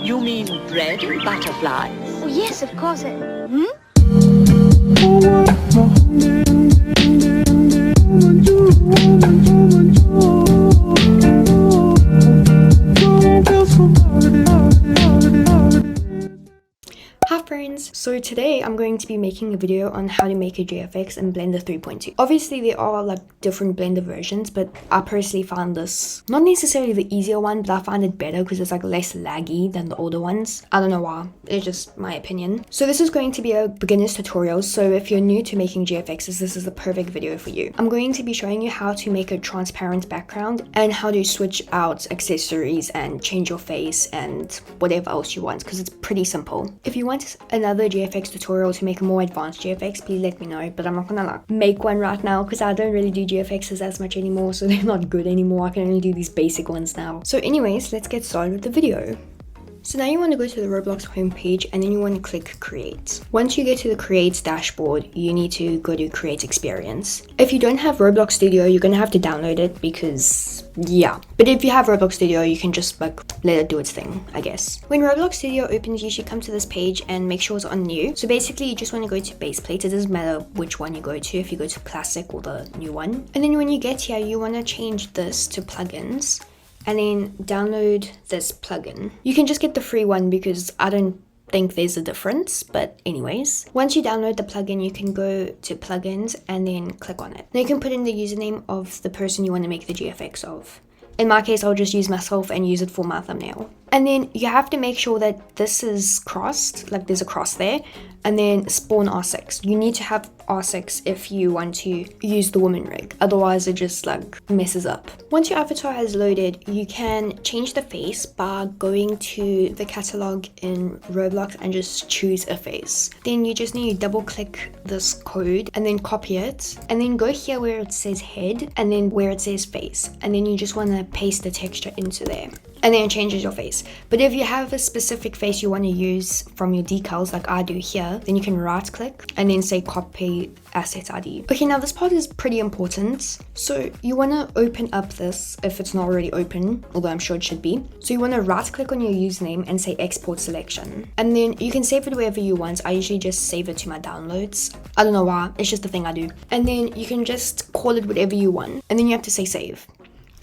You mean bread and butterflies? Oh, yes, of course. Hi friends! So today I'm going to be making a video on how to make a GFX in Blender 3.2. Obviously there are like different Blender versions, but I personally found this not necessarily the easier one, but I find it better because it's like less laggy than the older ones. I don't know why, it's just my opinion. So this is going to be a beginner's tutorial, so if you're new to making GFXs, this is the perfect video for you. I'm going to be showing you how to make a transparent background and how to switch out accessories and change your face and whatever else you want, because it's pretty simple. If you want another GFX tutorial to make a more advanced GFX, please let me know, but I'm not gonna like make one right now because I don't really do GFXs as much anymore, so they're not good anymore. I can only do these basic ones now. So anyways, let's get started with the video. So now you want to go to the Roblox homepage and then you want to click create. Once you get to the create dashboard, you need to go to create experience. If you don't have Roblox Studio, you're going to have to download it because yeah. But if you have Roblox Studio, you can just like let it do its thing, I guess. When Roblox Studio opens, you should come to this page and make sure it's on new. So basically you just want to go to base plate. It doesn't matter which one you go to, if you go to classic or the new one. And then when you get here, you want to change this to plugins. And then download this plugin. You can just get the free one because I don't think there's a difference, but anyways. Once you download the plugin, you can go to plugins and then click on it. Now you can put in the username of the person you want to make the GFX of. In my case, I'll just use myself and use it for my thumbnail. And then you have to make sure that this is crossed, like there's a cross there, and then spawn R6. You need to have R6 if you want to use the woman rig, otherwise it just like messes up. Once your avatar has loaded, you can change the face by going to the catalog in Roblox and just choose a face. Then you just need to double click this code and then copy it, and then go here where it says head and then where it says face, and then you just want to paste the texture into there. And then it changes your face. But if you have a specific face you want to use from your decals like I do here, then you can right click and then say copy asset ID. Okay, now this part is pretty important. So you want to open up this if it's not already open, although I'm sure it should be. So you want to right click on your username and say export selection. And then you can save it wherever you want. I usually just save it to my downloads. I don't know why, it's just the thing I do. And then you can just call it whatever you want. And then you have to say save.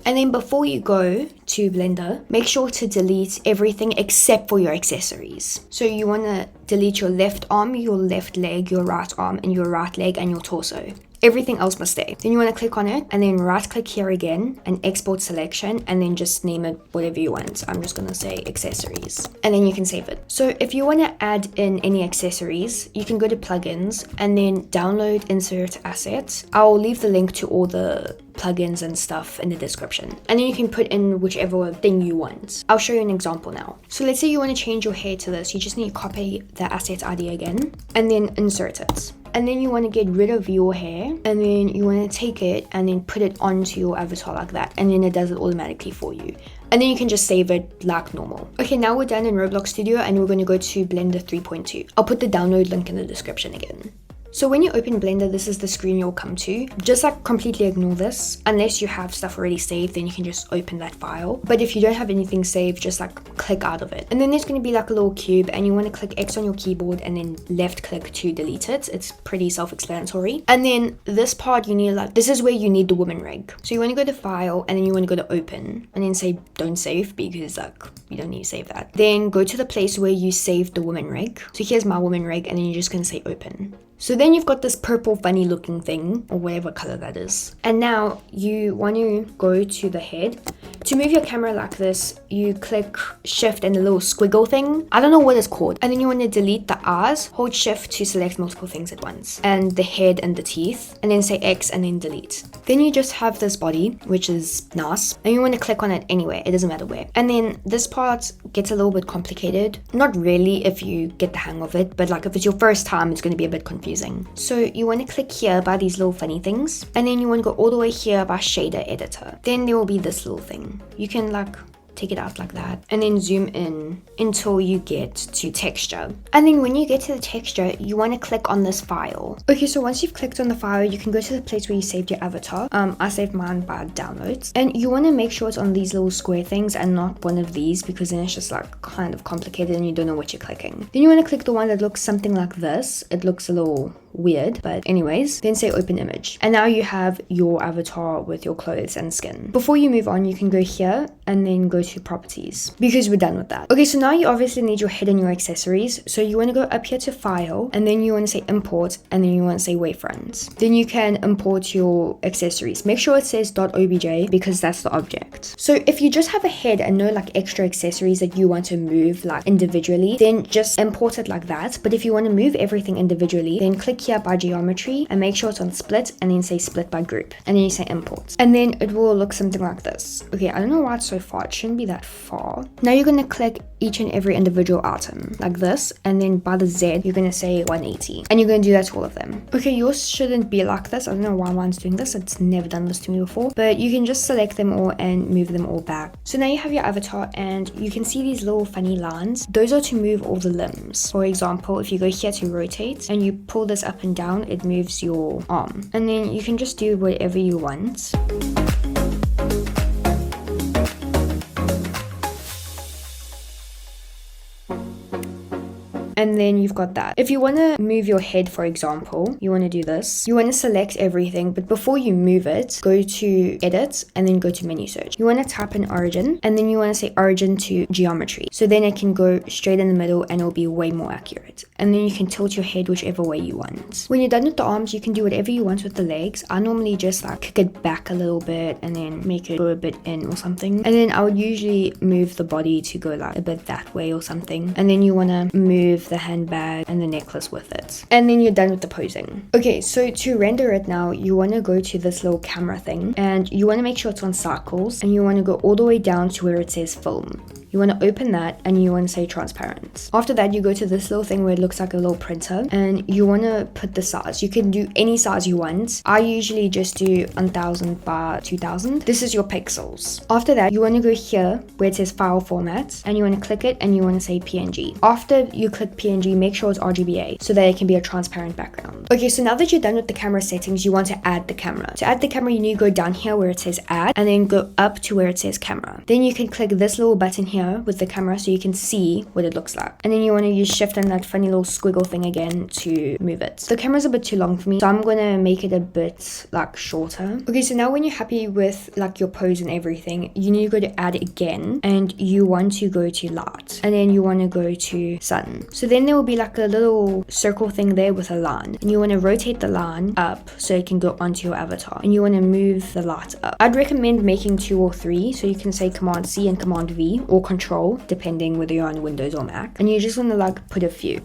And then before you go to Blender, make sure to delete everything except for your accessories. So you want to delete your left arm, your left leg, your right arm, and your right leg, and your torso. Everything else must stay. Then you want to click on it and then right click here again and export selection and then just name it whatever you want. I'm just going to say accessories and then you can save it. So if you want to add in any accessories, you can go to plugins and then download insert assets. I'll leave the link to all the plugins and stuff in the description. And then you can put in whichever thing you want. I'll show you an example now. So let's say you want to change your hair to this. You just need to copy the asset ID again and then insert it. And then you want to get rid of your hair and then you want to take it and then put it onto your avatar like that, and then it does it automatically for you. And then you can just save it like normal. Okay, now we're done in Roblox Studio and we're going to go to Blender 3.2. I'll put the download link in the description again. So when you open Blender, this is the screen you'll come to. Just like completely ignore this. Unless you have stuff already saved, then you can just open that file. But if you don't have anything saved, just like click out of it. And then there's going to be like a little cube and you want to click X on your keyboard and then left click to delete it. It's pretty self-explanatory. And then this part you need like, this is where you need the woman rig. So you want to go to file and then you want to go to open and then say don't save because like you don't need to save that. Then go to the place where you saved the woman rig. So here's my woman rig and then you're just going to say open. So then you've got this purple funny looking thing or whatever color that is. And now you want to go to the head. To move your camera like this, you click shift and the little squiggle thing. I don't know what it's called. And then you want to delete the eyes, hold shift to select multiple things at once. And the head and the teeth. And then say X and then delete. Then you just have this body, which is nice. And you want to click on it anywhere. It doesn't matter where. And then this part gets a little bit complicated. Not really if you get the hang of it. But like if it's your first time, it's going to be a bit confusing. So you want to click here by these little funny things. And then you want to go all the way here by shader editor. Then there will be this little thing. You can like take it out like that, and then zoom in until you get to texture. And then when you get to the texture, you want to click on this file. Okay, so once you've clicked on the file, you can go to the place where you saved your avatar. I saved mine by downloads, and you want to make sure it's on these little square things and not one of these, because then it's just like kind of complicated and you don't know what you're clicking. Then you want to click the one that looks something like this. It looks a little weird, but anyways, then say open image, and now you have your avatar with your clothes and skin. Before you move on, you can go here and then go to properties, because we're done with that. Okay, so now you obviously need your head and your accessories, so you want to go up here to file, and then you want to say import, and then you want to say wavefront. Then you can import your accessories. Make sure it says .obj, because that's the object. So if you just have a head and no like extra accessories that you want to move like individually, then just import it like that. But if you want to move everything individually, then click here by geometry and make sure it's on split, and then say split by group, and then you say import, and then it will look something like this. Okay, I don't know why it's so far. It shouldn't be that far. Now you're going to click each and every individual item like this, and then by the Z you're going to say 180, and you're going to do that to all of them. Okay, yours shouldn't be like this. I don't know why mine's doing this. It's never done this to me before, but you can just select them all and move them all back. So now you have your avatar, and you can see these little funny lines. Those are to move all the limbs. For example, if you go here to rotate and you pull this up and down, it moves your arm, and then you can just do whatever you want. And then you've got that. If you want to move your head, for example, you want to do this. You want to select everything, but before you move it, go to edit and then go to menu search. You want to type in origin, and then you want to say origin to geometry. So then it can go straight in the middle and it'll be way more accurate. And then you can tilt your head whichever way you want. When you're done with the arms, you can do whatever you want with the legs. I normally just like kick it back a little bit and then make it go a bit in or something. And then I would usually move the body to go like a bit that way or something. And then you want to move the handbag and the necklace with it, and then you're done with the posing. Okay, so to render it now, you want to go to this little camera thing, and you want to make sure it's on cycles, and you want to go all the way down to where it says film. You want to open that, and you want to say transparent. After that, you go to this little thing where it looks like a little printer, and you want to put the size. You can do any size you want. I usually just do 1000 by 2000. This is your pixels. After that, you want to go here where it says file format, and you want to click it, and you want to say PNG. After you click PNG, make sure it's RGBA so that it can be a transparent background. Okay, so now that you're done with the camera settings, you want to add the camera. To add the camera, you need to go down here where it says add, and then go up to where it says camera. Then you can click this little button here with the camera so you can see what it looks like, and then you want to use shift and that funny little squiggle thing again to move it. The camera's a bit too long for me, so I'm gonna make it a bit like shorter. Okay, so now when you're happy with like your pose and everything, you need to go to add again, and you want to go to light, and then you want to go to sun. So then there will be like a little circle thing there with a line, and you want to rotate the line up so it can go onto your avatar, and you want to move the light up. I'd recommend making 2 or 3, so you can say Command C and Command V, or Control, depending whether you're on Windows or Mac, and you just want to like put a few.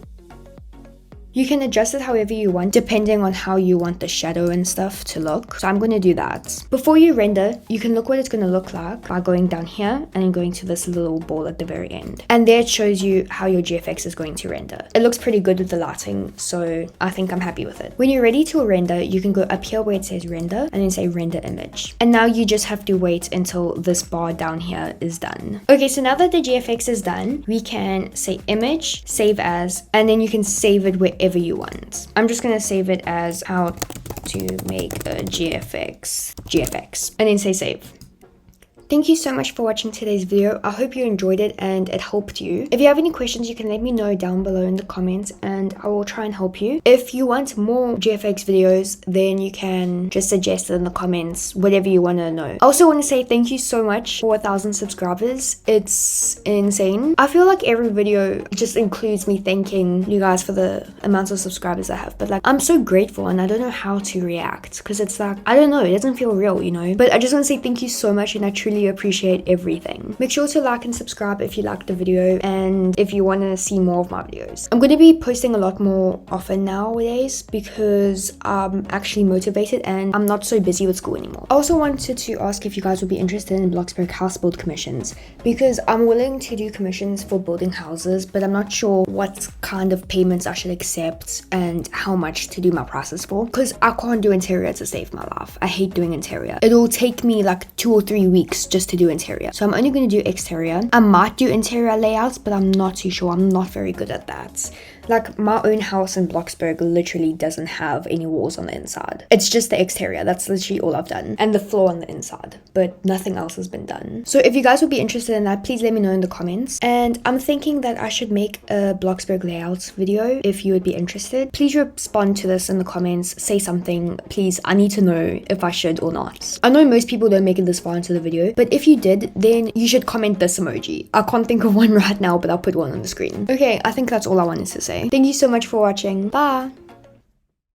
You can adjust it however you want, depending on how you want the shadow and stuff to look. So I'm going to do that. Before you render, you can look what it's going to look like by going down here and then going to this little ball at the very end. And there it shows you how your GFX is going to render. It looks pretty good with the lighting, so I think I'm happy with it. When you're ready to render, you can go up here where it says render and then say render image. And now you just have to wait until this bar down here is done. Okay, so now that the GFX is done, we can say image, save as, and then you can save it wherever you want. I'm just gonna save it as how to make a GFX and then say save. Thank you so much for watching today's video. I hope you enjoyed it and it helped you. If you have any questions, you can let me know down below in the comments and I will try and help you. If you want more GFX videos, then you can just suggest it in the comments, whatever you want to know. I also want to say thank you so much for 1,000 subscribers. It's insane. I feel like every video just includes me thanking you guys for the amount of subscribers I have. But like, I'm so grateful and I don't know how to react because it's like, I don't know, it doesn't feel real, you know? But I just want to say thank you so much and I truly appreciate everything. Make sure to like and subscribe if you liked the video and if you want to see more of my videos. I'm going to be posting a lot more often nowadays because I'm actually motivated and I'm not so busy with school anymore. I also wanted to ask if you guys would be interested in Bloxburg house build commissions because I'm willing to do commissions for building houses, but I'm not sure what kind of payments I should accept and how much to do my prices for because I can't do interior to save my life. I hate doing interior. It'll take me like 2 or 3 weeks just to do interior. So I'm only going to do exterior. I might do interior layouts, but I'm not too sure. I'm not very good at that. Like, my own house in Bloxburg literally doesn't have any walls on the inside. It's just the exterior. That's literally all I've done. And the floor on the inside. But nothing else has been done. So if you guys would be interested in that, please let me know in the comments. And I'm thinking that I should make a Bloxburg layouts video if you would be interested. Please respond to this in the comments. Say something. Please, I need to know if I should or not. I know most people don't make it this far into the video, but if you did, then you should comment this emoji. I can't think of one right now, but I'll put one on the screen. Okay, I think that's all I wanted to say. Thank you so much for watching. Bye!